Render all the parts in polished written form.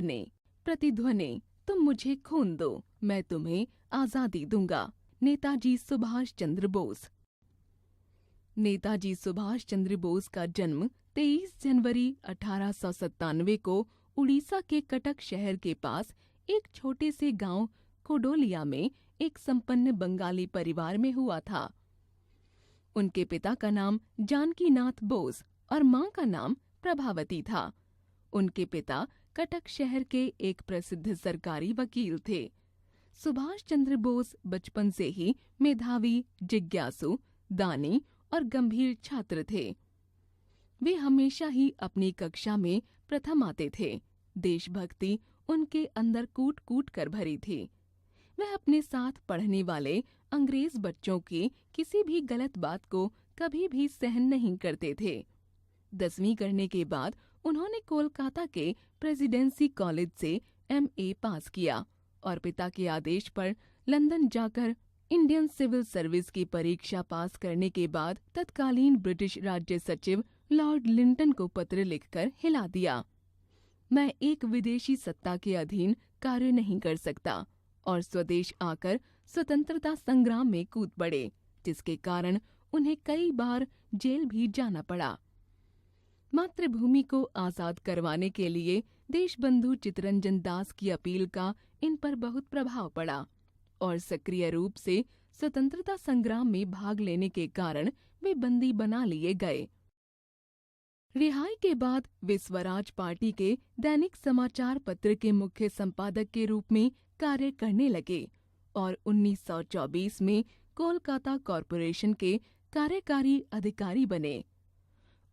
सपने, प्रतिध्वनि, तुम मुझे खून दो, मैं तुम्हें आजादी दूंगा। नेताजी सुभाष चंद्र बोस। नेताजी सुभाष चंद्र बोस का जन्म 23 जनवरी 1897 को उड़ीसा के कटक शहर के पास एक छोटे से गांव कोडोलिया में एक संपन्न बंगाली परिवार में हुआ था। उनके पिता का नाम जानकीनाथ बोस और मां का नाम प्रभावती था। उनके पिता कटक शहर के एक प्रसिद्ध सरकारी वकील थे। सुभाष चंद्र बोस बचपन से ही मेधावी, जिज्ञासु, दानी और गंभीर छात्र थे। वे हमेशा ही अपनी कक्षा में प्रथम आते थे। देशभक्ति उनके अंदर कूट कूट कर भरी थी। वह अपने साथ पढ़ने वाले अंग्रेज बच्चों की किसी भी गलत बात को कभी भी सहन नहीं करते थे। 10वीं करने के बाद उन्होंने कोलकाता के प्रेसिडेंसी कॉलेज से MA पास किया और पिता के आदेश पर लंदन जाकर इंडियन सिविल सर्विस की परीक्षा पास करने के बाद तत्कालीन ब्रिटिश राज्य सचिव लॉर्ड लिंटन को पत्र लिखकर हिला दिया। मैं एक विदेशी सत्ता के अधीन कार्य नहीं कर सकता और स्वदेश आकर स्वतंत्रता संग्राम में कूद पड़े, जिसके कारण उन्हें कई बार जेल भी जाना पड़ा। मातृभूमि को आजाद करवाने के लिए देशबंधु चित्तरंजन दास की अपील का इन पर बहुत प्रभाव पड़ा और सक्रिय रूप से स्वतंत्रता संग्राम में भाग लेने के कारण वे बंदी बना लिए गए। रिहाई के बाद वे स्वराज पार्टी के दैनिक समाचार पत्र के मुख्य संपादक के रूप में कार्य करने लगे और 1924 में कोलकाता कॉरपोरेशन के कार्यकारी अधिकारी बने।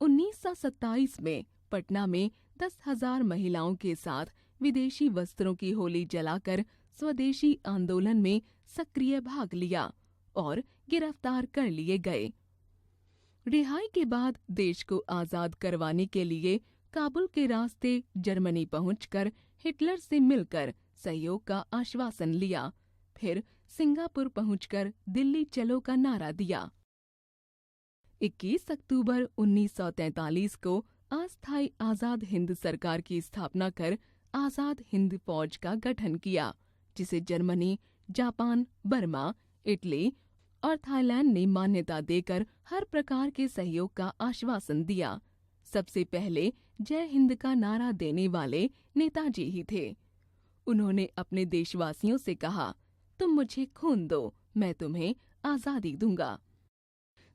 1927 में पटना में 10,000 महिलाओं के साथ विदेशी वस्त्रों की होली जलाकर स्वदेशी आंदोलन में सक्रिय भाग लिया और गिरफ्तार कर लिए गए। रिहाई के बाद देश को आजाद करवाने के लिए काबुल के रास्ते जर्मनी पहुंचकर हिटलर से मिलकर सहयोग का आश्वासन लिया। फिर सिंगापुर पहुंचकर दिल्ली चलो का नारा दिया। 21 अक्टूबर 1943 को अस्थायी आजाद हिंद सरकार की स्थापना कर आजाद हिंद फौज का गठन किया, जिसे जर्मनी, जापान, बर्मा, इटली और थाईलैंड ने मान्यता देकर हर प्रकार के सहयोग का आश्वासन दिया। सबसे पहले जय हिंद का नारा देने वाले नेताजी ही थे। उन्होंने अपने देशवासियों से कहा, तुम मुझे खून दो, मैं तुम्हें आजादी दूंगा।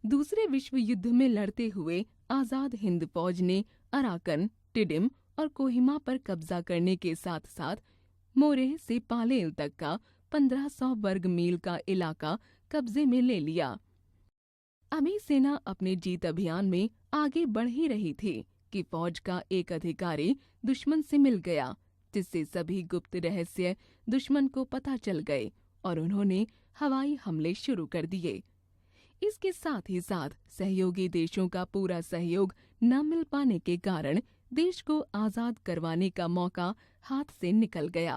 दूसरे विश्व युद्ध में लड़ते हुए आजाद हिंद फौज ने अराकन, टिडिम और कोहिमा पर कब्जा करने के साथ साथ मोरेह से पालेल तक का 1500 वर्ग मील का इलाका कब्जे में ले लिया। अभी सेना अपने जीत अभियान में आगे बढ़ ही रही थी कि फौज का एक अधिकारी दुश्मन से मिल गया, जिससे सभी गुप्त रहस्य दुश्मन को पता चल गए और उन्होंने हवाई हमले शुरू कर दिए। इसके साथ ही साथ सहयोगी देशों का पूरा सहयोग न मिल पाने के कारण देश को आजाद करवाने का मौका हाथ से निकल गया।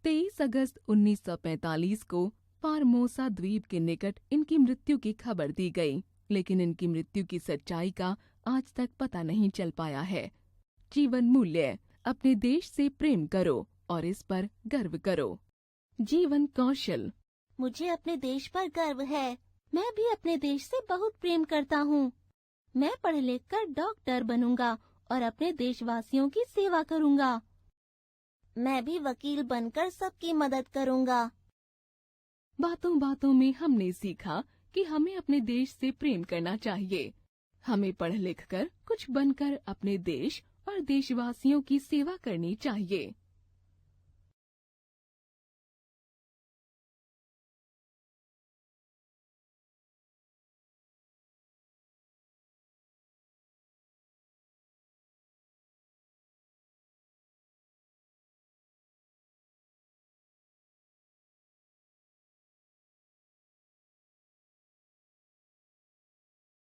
23 अगस्त 1945 को फार्मोसा द्वीप के निकट इनकी मृत्यु की खबर दी गई, लेकिन इनकी मृत्यु की सच्चाई का आज तक पता नहीं चल पाया है। जीवन मूल्य: अपने देश से प्रेम करो और इस पर गर्व करो। जीवन कौशल: मुझे अपने देश पर गर्व है। मैं भी अपने देश से बहुत प्रेम करता हूँ। मैं पढ़ लिख कर डॉक्टर बनूंगा और अपने देशवासियों की सेवा करूंगा। मैं भी वकील बनकर सबकी मदद करूंगा। बातों बातों में हमने सीखा कि हमें अपने देश से प्रेम करना चाहिए। हमें पढ़ लिख कर कुछ बनकर अपने देश और देशवासियों की सेवा करनी चाहिए।